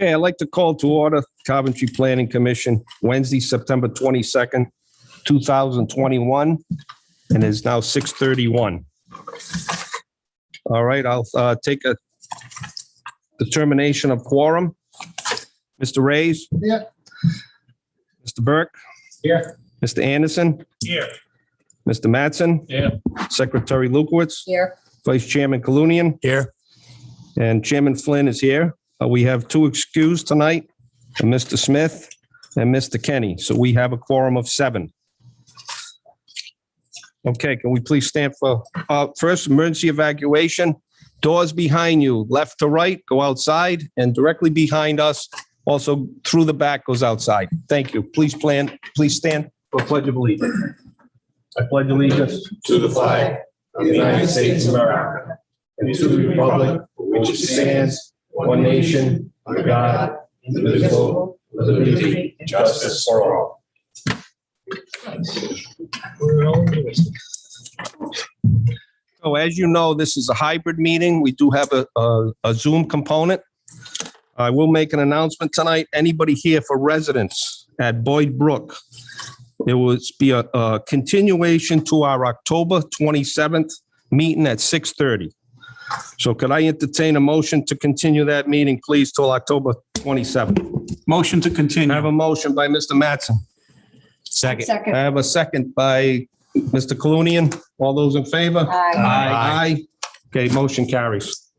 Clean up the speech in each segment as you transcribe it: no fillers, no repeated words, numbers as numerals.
Okay, I'd like to call to order Coventry Planning Commission, Wednesday, September 22nd, 2021, and it's now 6:31. All right, I'll take a determination of quorum. Mr. Reyes? Here. Mr. Burke? Here. Mr. Anderson? Here. Mr. Mattson? Here. Secretary Lukowitz? Here. Vice Chairman Kalunian? Here. And Chairman Flynn is here. We have two excused tonight, Mr. Smith and Mr. Kenny. So we have a quorum of 7. Okay, can we please stand for first emergency evacuation? Doors behind you, left to right, go outside, and directly behind us, also through the back, goes outside. Thank you. Please stand for Pledge of Allegiance. I pledge allegiance to the flag of the United States of America and to the republic for which it stands, one nation, under God, indivisible, with liberty and justice for all. So as you know, this is a hybrid meeting. We do have a Zoom component. I will make an announcement tonight. Anybody here for residents at Boyd Brook, it will be a continuation to our October 27th meeting at 6:30. So could I entertain a motion to continue that meeting, please, till October 27th? Motion to continue. I have a motion by Mr. Mattson. Second. I have a second by Mr. Kalunian. All those in favor? Aye. Aye. Okay, motion carries.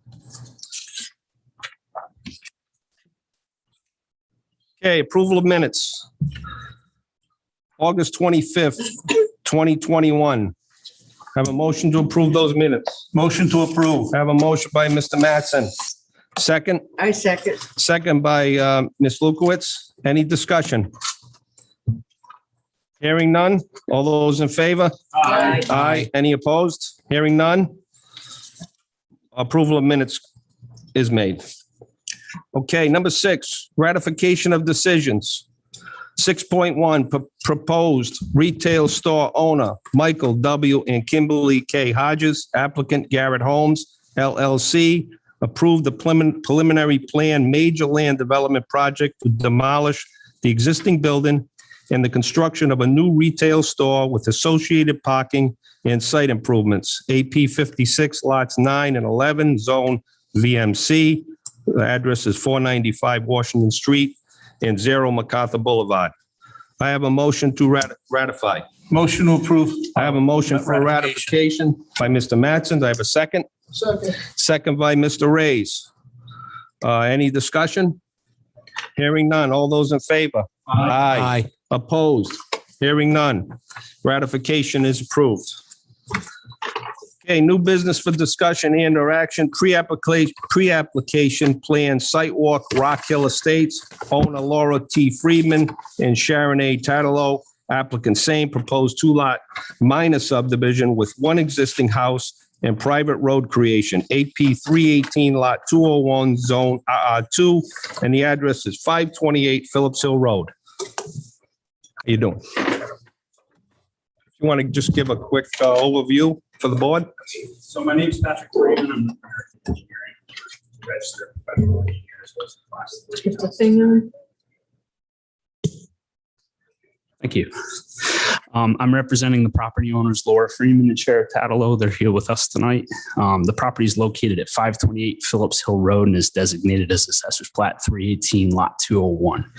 Okay, approval of minutes. August 25th, 2021. Have a motion to approve those minutes. Motion to approve. I have a motion by Mr. Mattson. Second, I second. second by Ms. Lukowitz. Any discussion? Hearing none. All those in favor? Aye. Aye. Any opposed? Hearing none. Approval of minutes is made. Okay, number 6, ratification of decisions. 6.1, proposed retail store owner, Michael W. and Kimberly K. Hodges, applicant Garrett Homes, LLC, approved the preliminary plan major land development project to demolish the existing building and the construction of a new retail store with associated parking and site improvements. AP 56 lots 9 and 11, zone VMC. The address is 495 Washington Street and 0 MacArthur Boulevard. I have a motion to ratify. Motion to approve. I have a motion for ratification by Mr. Mattson. I have a second. Second. Second by Mr. Reyes. Any discussion? Hearing none. All those in favor? Aye. Opposed? Hearing none. Ratification is approved. Okay, new business for discussion and or action, pre-application plan, site walk, Rock Hill Estates, owner Laura T. Friedman and Sharon A. Tadlow, applicant same, proposed 2-lot minor subdivision with 1 existing house and private road creation, AP 318 lot 201 zone RR2, and the address is 528 Phillips Hill Road. How you doing? You want to just give a quick overview for the board? So my name's Patrick Freeman. I'm an engineering registered professional engineer. So it's class 3. Is the thing on? Thank you. I'm representing the property owners, Laura Freeman and Sharon Tadlow. They're here with us tonight. The property is located at 528 Phillips Hill Road and is designated as Assessor's Plat 318 Lot 201.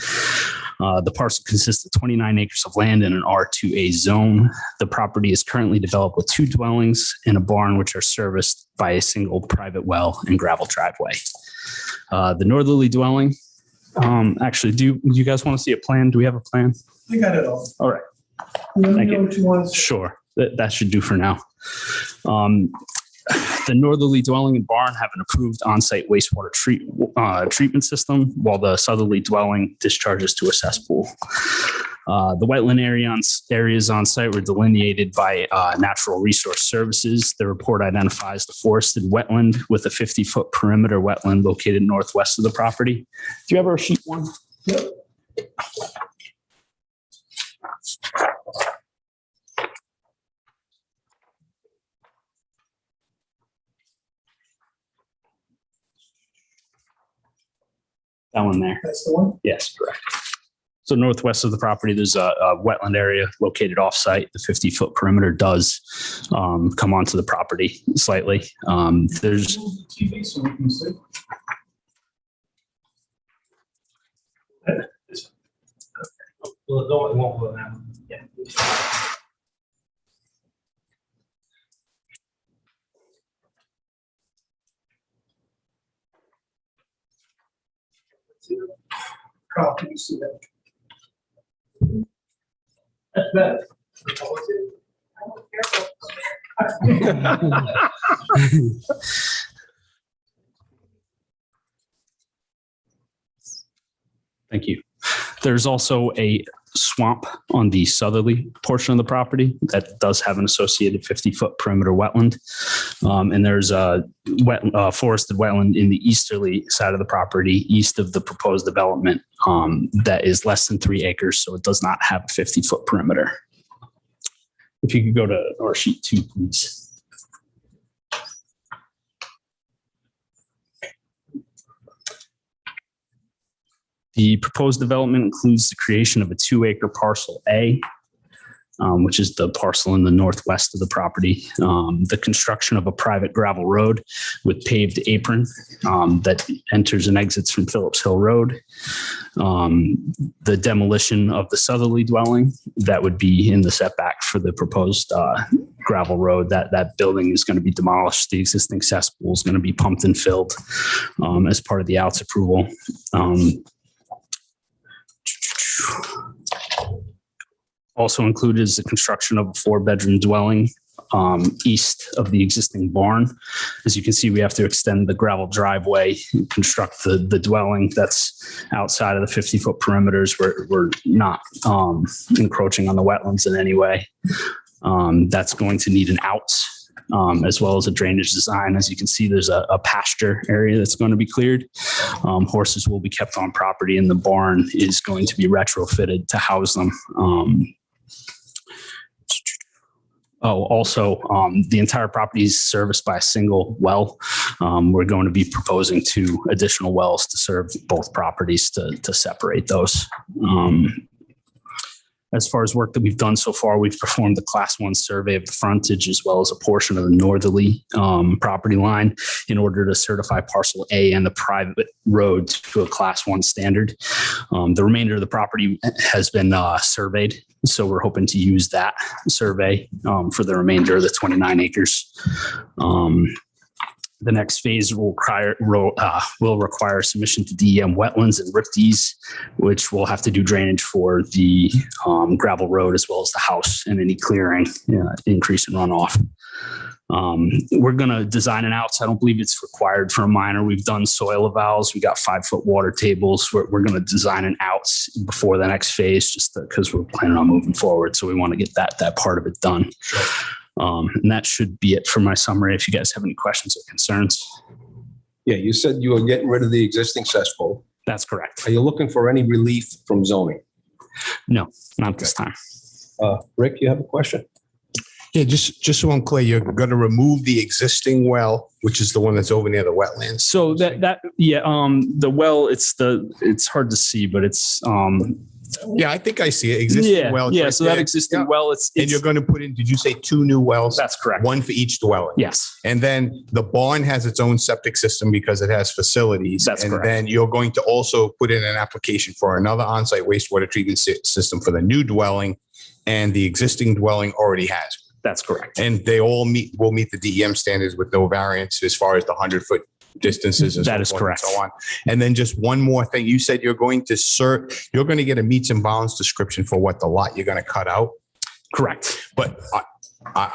The parcel consists of 29 acres of land in an R2A zone. The property is currently developed with 2 dwellings and a barn, which are serviced by a single private well and gravel driveway. The Northerly dwelling, actually, do you guys want to see a plan? Do we have a plan? I got it all. All right. Thank you. Sure. That should do for now. The Northerly dwelling and barn have an approved on-site wastewater treatment system, while the southerly dwelling discharges to a cesspool. The wetland areas on site were delineated by Natural Resource Services. The report identifies the forested wetland with a 50-foot perimeter wetland located northwest of the property. Do you have our sheet 1? Yep. That one there. That's the one? Yes, correct. So northwest of the property, there's a wetland area located off-site. The 50-foot perimeter does come onto the property slightly. There's TV so we can see. Well, no, it won't go now. Yeah. Carl, can you see that? That's better. Thank you. There's also a swamp on the southerly portion of the property that does have an associated 50-foot perimeter wetland. And there's a forested wetland in the easterly side of the property, east of the proposed development, that is less than 3 acres, so it does not have a 50-foot perimeter. If you could go to our sheet 2, please. The proposed development includes the creation of a 2-acre parcel A, which is the parcel in the northwest of the property. The construction of a private gravel road with paved apron that enters and exits from Phillips Hill Road. The demolition of the southerly dwelling that would be in the setback for the proposed gravel road. That building is going to be demolished. The existing cesspool is going to be pumped and filled as part of the outs approval. Also included is the construction of a 4-bedroom dwelling east of the existing barn. As you can see, we have to extend the gravel driveway and construct the dwelling that's outside of the 50-foot perimeters. We're not encroaching on the wetlands in any way. That's going to need an out as well as a drainage design. As you can see, there's a pasture area that's going to be cleared. Horses will be kept on property, and the barn is going to be retrofitted to house them. Also, the entire property is serviced by a single well. We're going to be proposing 2 additional wells to serve both properties to separate those. As far as work that we've done so far, we've performed the Class 1 survey of the frontage as well as a portion of the Northerly property line in order to certify parcel A and the private road to a Class 1 standard. The remainder of the property has been surveyed, so we're hoping to use that survey for the remainder of the 29 acres. The next phase will require submission to DEM wetlands and RIPDs, which will have to do drainage for the gravel road as well as the house and any clearing, increase in runoff. We're going to design an outs. I don't believe it's required for a minor. We've done soil evals. We got 5-foot water tables. We're going to design an outs before the next phase just because we're planning on moving forward. So we want to get that part of it done. Sure. And that should be it for my summary. If you guys have any questions or concerns. Yeah, you said you were getting rid of the existing cesspool. That's correct. Are you looking for any relief from zoning? No, not this time. Rick, you have a question? Yeah, just so I'm clear, you're going to remove the existing well, which is the one that's over near the wetlands. So the well, it's hard to see, but it's yeah, I think I see it. Existing well. Yeah. Right So there. that existing well, it's and you're going to put in, did you say 2 new wells? That's correct. 1 for each dwelling. Yes. And then the barn has its own septic system because it has facilities. That's and correct. then you're going to also put in an application for another on-site wastewater treatment system for the new dwelling, and the existing dwelling already has it. That's correct. And they all will meet the DEM standards with no variance as far as the 100-foot distances. That is correct. And so on. And then just one more thing. You said you're going to get a meets and bounds description for what the lot you're going to cut out. Correct. But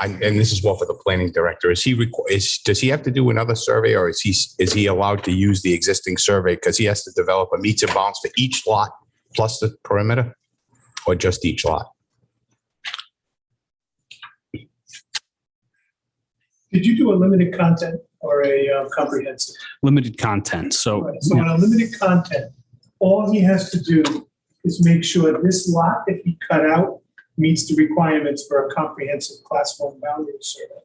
and this is more for the planning director. Does he have to do another survey, or is he allowed to use the existing survey because he has to develop a meets and bounds for each lot plus the perimeter, or just each lot? Did you do a limited content or a comprehensive? Limited content. So, Right. So on a limited content, all he has to do is make sure this lot that he cut out meets the requirements for a comprehensive Class 1 boundary survey.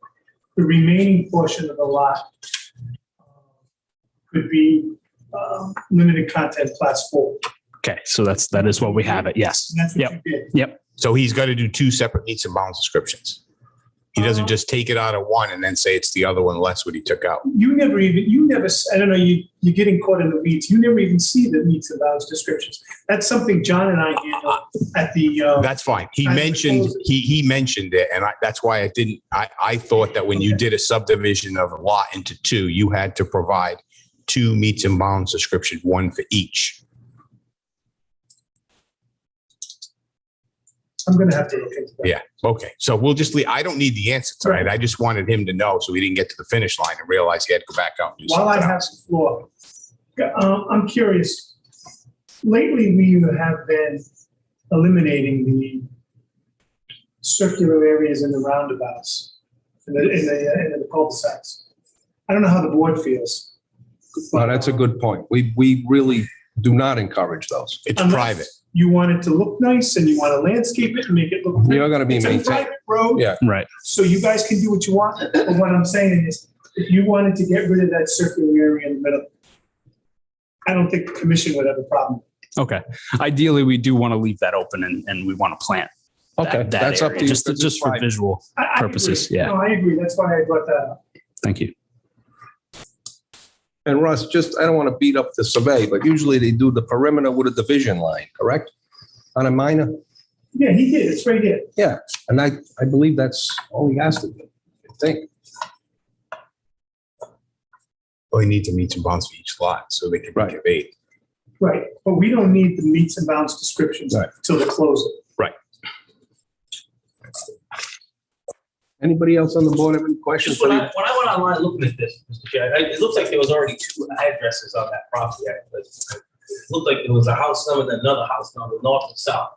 The remaining portion of the lot could be limited content class 4. Okay, so that is what we have it. Yes. And that's what Yep. you did. Yep. So he's got to do two separate meets and bounds descriptions. He doesn't just take it out of one and then say it's the other one less what he took out. You never, I don't know, you're getting caught in the weeds. You never even see the meets and bounds descriptions. That's something John and I handle at the, That's fine. He I mentioned, suppose- he mentioned it, and that's why I didn't, I thought that when you did a subdivision of a lot into two, you had to provide two meets and bounds description, one for each. I'm going to have to look into that. Yeah, okay. So we'll just leave, I don't need the answer tonight. I just wanted him to know so he didn't get to the finish line and realize he had to go back out and do While I something have else. the floor, I'm curious. Lately, we have been eliminating the circular areas in the roundabouts, in the cul-de-sacs. I don't know how the board feels. Well, that's a good point. We really do not encourage those. It's Unless private. You want it to look nice and you want to landscape it and make it look. You're going to be It's a maintained. private road. Yeah. Right. So you guys can do what you want. But what I'm saying is, if you wanted to get rid of that circular area in the middle, I don't think the commission would have a problem. Okay. Ideally, we do want to leave that open and we want to plant Okay, that that's up area, to you. just for visual I purposes. agree. Yeah. No, I agree. That's why I brought that up. Thank you. And Russ, I don't want to beat up the survey, but usually they do the perimeter with a division line, correct? On a minor? Yeah, he did. It's right here. Yeah, and I believe that's all he has to do, I think. Well, he needs a meets and bounds for each lot so they can be Right. conveyed. Right. But we don't need the meets and bounds descriptions Right. till the closing. Anybody else on the board have any questions? Just when I went online looking at this, Mr. Chair, it looks like there was already two addresses on that property. It looked like there was a house number and another house number, north and south.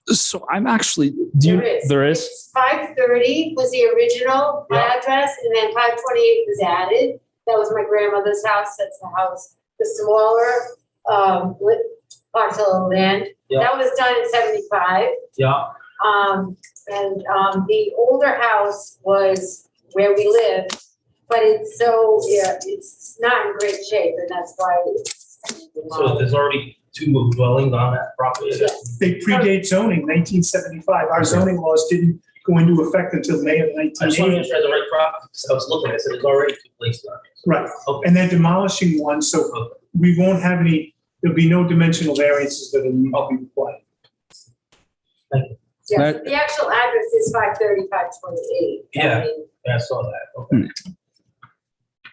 So I'm actually, there is? It's 530 was the original Yeah. address, and then 528 was added. That was my grandmother's house. That's the house, the smaller, with parcel of land. Yeah. That was done in 75. Yeah, The older house was where we lived, but it's it's not in great shape, and that's why. so there's already two dwellings on that property. Yeah. They predate zoning, 1975. Our zoning laws didn't go into effect until May of I just want to 1980. make sure I had the right property, because I was looking, I said there's already two places on it. Right. Okay. And they're demolishing one, so we won't have there'll be no dimensional variances that will be required. Yeah, the actual address is 530, 528. Yeah. Yeah, I saw that. Okay.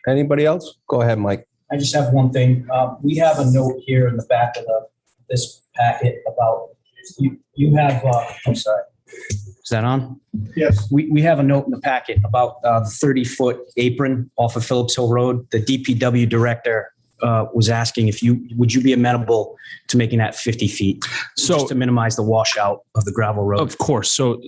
Anybody else? Go ahead, Mike. I just have one thing. We have a note here in the back of this packet about, you have, I'm sorry. Is that on? Yes. We have a note in the packet about the 30-foot apron off of Phillips Hill Road. The DPW director was asking would you be amenable to making that 50 feet? So- Just to minimize the washout of the gravel road. Of course. So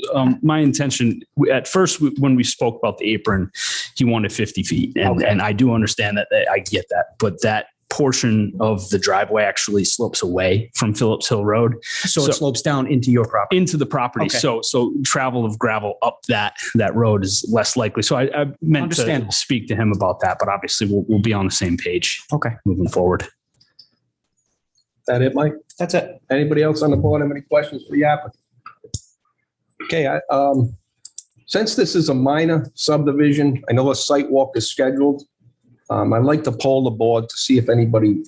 my intention, at first, when we spoke about the apron, he wanted 50 feet. And I do understand that. I get that. But that portion of the driveway actually slopes away from Phillips Hill Road So it slopes down into your property. into the property. Okay. So travel of gravel up that road is less likely. So I meant to Understandable. speak to him about that, but obviously we'll be on the same page Okay, moving forward. That it, Mike? that's it. Anybody else on the board have any questions for the applicant? Okay, since this is a minor subdivision, I know a site walk is scheduled. I'd like to poll the board to see if anybody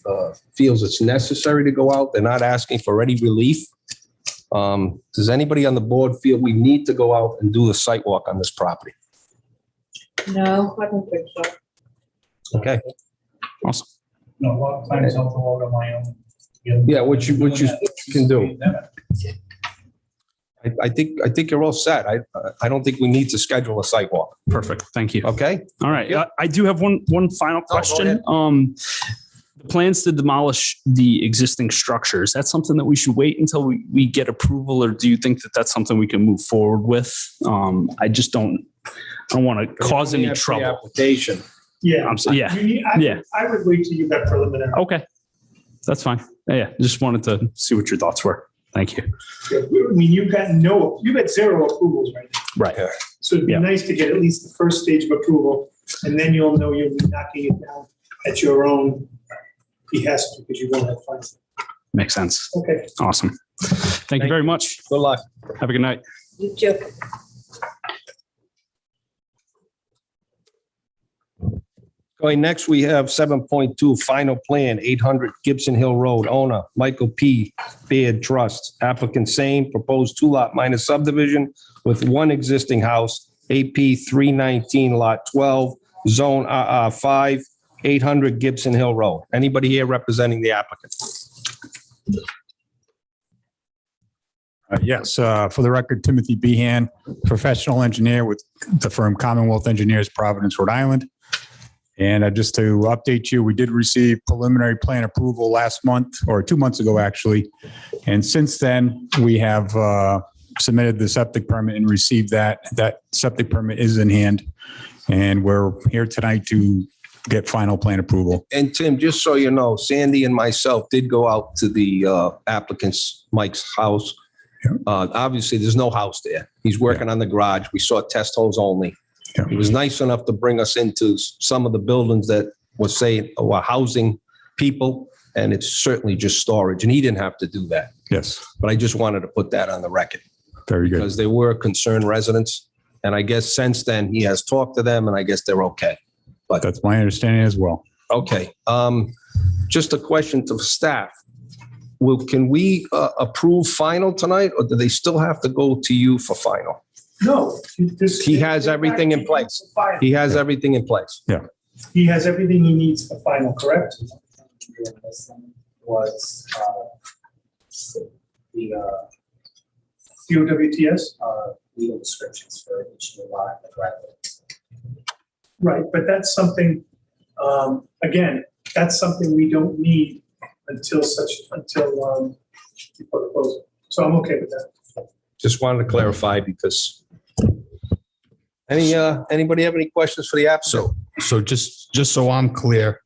feels it's necessary to go out. They're not asking for any relief. Does anybody on the board feel we need to go out and do the site walk on this property? No, I don't think so. Okay, Awesome. No, a lot of times I'll go out on my own. yeah, what you can do. I think you're all set. I don't think we need to schedule a site walk. Perfect. Thank you. Okay? All right. I do have one final go question. ahead. The plans to demolish the existing structure, is that something that we should wait until we get approval, or do you think that that's something we can move forward with? I just don't want to cause any trouble. Application. Yeah. Yeah. Yeah. I would wait till you got preliminary. Okay. That's fine. Yeah. Just wanted to see what your thoughts were. Thank you. I mean, you've got zero approvals right now. Right. So it'd be Yeah. nice to get at least the first stage of approval, and then you'll know you'll be knocking it down at your own He has to, because you won't have funding. Makes sense. Okay. Awesome. Thank you very much. Good luck. Have a good night. You too. Going next, we have 7.2, final plan, 800 Gibson Hill Road, owner Michael P. Beard Trust, applicant same, proposed 2-lot minor subdivision with one existing house, AP 319 Lot 12, Zone RR5, 800 Gibson Hill Road. Anybody here representing the applicant? Yes, for the record, Timothy Behan, professional engineer with the firm Commonwealth Engineers, Providence, Rhode Island. And just to update you, we did receive preliminary plan approval last month, or 2 months ago, actually. And since then, we have submitted the septic permit and received that. That septic permit is in hand. And we're here tonight to get final plan approval. And Tim, just so you know, Sandy and myself did go out to the applicant's, Mike's house. Obviously, there's no house there. He's working on the garage. We saw test holes only. Yeah. He was nice enough to bring us into some of the buildings that was saying were housing people, and it's certainly just storage, and he didn't have to do that. Yes, But I just wanted to put that on the record very good. because they were concerned residents. And I guess since then, he has talked to them, and I guess they're okay. That's my understanding as well. Okay. Just a question to staff. Can we approve final tonight, or do they still have to go to you for final? No. He has everything in place. He has everything in place. He has everything he needs for final, correct? Was, the, DOWTS? legal descriptions for each new lot, the driveway. Right, but that's something, again, that's something we don't need until before the closing. So I'm okay with that. Just wanted to clarify because anybody have any questions for the applicant? So just so I'm clear,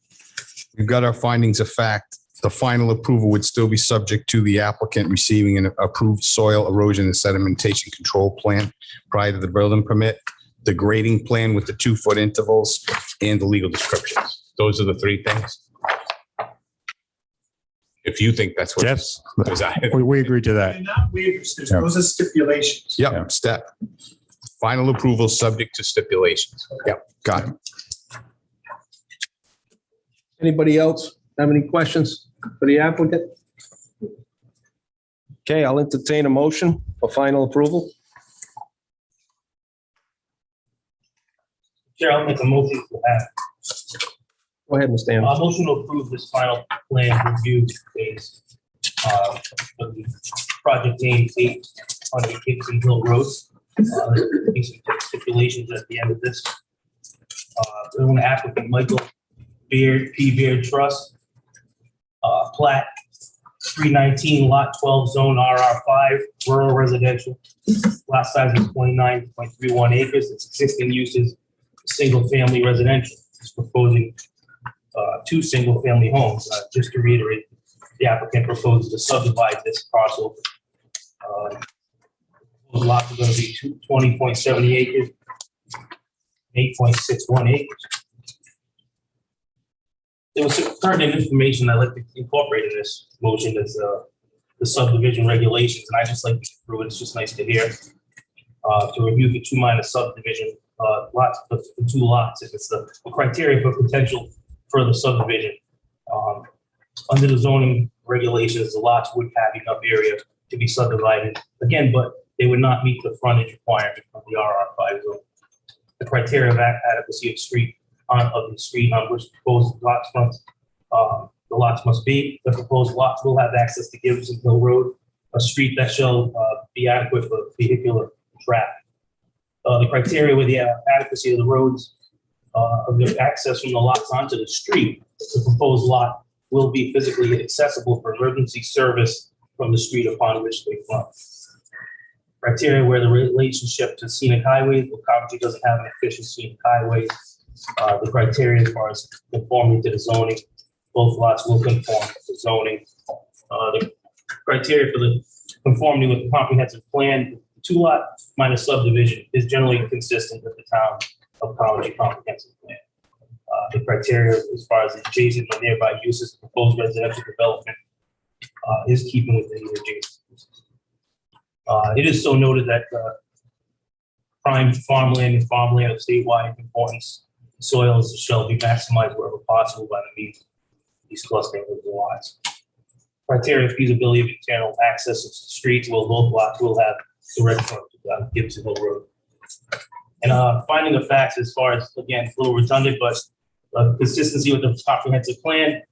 we've got our findings of fact. The final approval would still be subject to the applicant receiving an approved soil erosion and sedimentation control plan prior to the building permit, the grading plan with the 2-foot intervals, and the legal descriptions. Those are the 3 things. If you think that's what. Yes, Because we agree to that. They're not waivers, Yeah. those are stipulations. Yep, step. Final approval subject to stipulations. Yep, got it. Anybody else have any questions for the applicant? Okay, I'll entertain a motion for final approval. Chair, I'll make a motion to have, Go ahead, Mr. Anderson. motion to approve this final plan review phase. Of the project name 800 Gibson Hill Road. These stipulations at the end of this. The applicant Michael Beard, P. Beard Trust. Plat 319 Lot 12 Zone RR5 Rural Residential. Lot size is 29.31 acres. Its existing uses single family residential. It's proposing 2 single family homes. Just to reiterate, the applicant proposes to subdivide this parcel. Those lots are going to be 20.70 acres, 8.61 acres. There was some pertinent information I'd like to incorporate in this motion as the subdivision regulations, and I just like to get through it. It's just nice to hear. To review the 2 minor subdivision lots for 2 lots, if it's the criteria for potential further subdivision. Under the zoning regulations, the lots would have enough area to be subdivided again, but they would not meet the frontage requirement of the RR5 zone. The criteria of adequacy of the street on which proposed lots front, the lots must be. The proposed lots will have access to Gibson Hill Road, a street that shall be adequate for vehicular traffic. The criteria with the adequacy of the roads, of the access from the lots onto the street, the proposed lot will be physically accessible for emergency service from the street upon which they front. Criteria where the relationship to scenic highways, well, Coventry doesn't have an efficient scenic highway. The criteria as far as conforming to the zoning, both lots will conform to zoning. The criteria for the conformity with the comprehensive plan, 2-lot minor subdivision is generally consistent with the town of Coventry comprehensive plan. The criteria as far as adjacent or nearby uses, the proposed residential development is keeping with the adjacent uses. It is so noted that prime farmland and farmland of statewide importance soils shall be maximized wherever possible by the means of these clustering of the lots. Criteria of feasibility of internal access to streets will both lots will have direct frontage on Gibson Hill Road. And finding the facts as far as, again, a little redundant, but consistency with the comprehensive plan.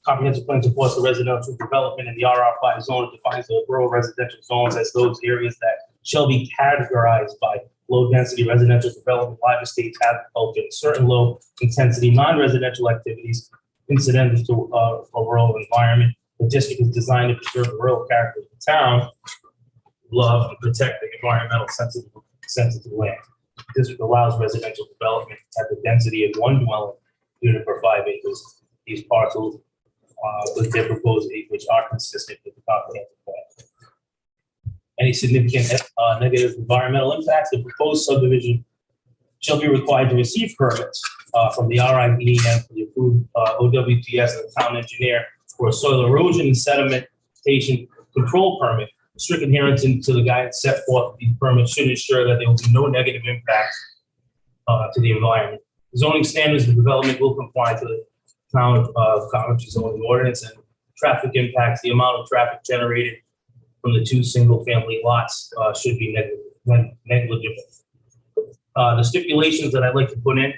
Comprehensive plan supports the residential development in the RR5 zone. It defines the rural residential zones as those areas that shall be categorized by low-density residential development, live estates, agriculture, and certain low-intensity non-residential activities incidental to a rural environment. The district is designed to preserve the rural character of the town, love and protect the environmental sensitive land. The district allows residential development at the density of one dwelling unit per 5 acres. These parcels with their proposed acreage are consistent with the comprehensive plan. Any significant negative environmental impacts, the proposed subdivision shall be required to receive permits from the RIDEM for the approved OWTS and the town engineer for a soil erosion and sedimentation control permit. Strict adherence to the guidance set forth, the permit should ensure that there will be no negative impact to the environment. Zoning standards of development will comply to the town of Coventry zoning ordinance, and traffic impacts, the amount of traffic generated from the two single-family lots should be negligible. The stipulations that I'd like to put in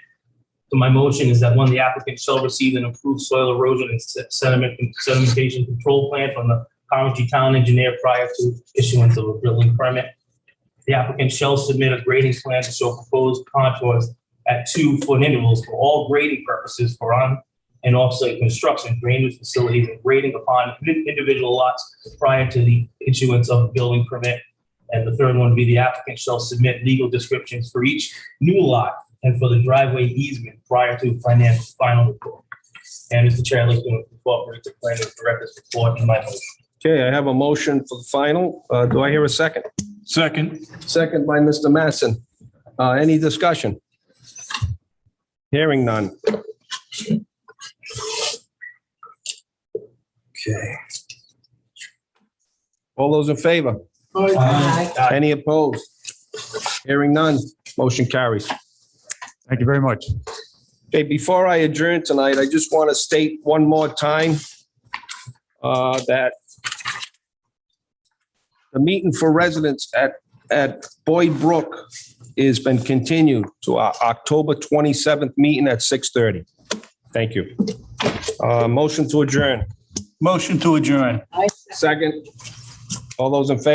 to my motion is that one, the applicant shall receive an approved soil erosion and sedimentation control plan from the Coventry town engineer prior to issuance of a building permit. The applicant shall submit a grading plan to show proposed contours at 2-foot intervals for all grading purposes for on and off-site construction, drainage facilities, and grading upon individual lots prior to the issuance of a building permit. And the third one would be the applicant shall submit legal descriptions for each new lot and for the driveway easement prior to final report. And Mr. Chair, I'd like to incorporate the planning director's report in my motion. Okay, I have a motion for the final. Do I hear a second? Second. Second by Mr. Masson. Any discussion? Hearing none. Okay. All those in favor? Any opposed? Hearing none. Motion carries. Thank you very much. Okay, before I adjourn tonight, I just want to state one more time that the meeting for residents at Boyd Brook has been continued to our October 27th meeting at 6:30. Thank you. Motion to adjourn. Motion to adjourn. Second. All those in favor?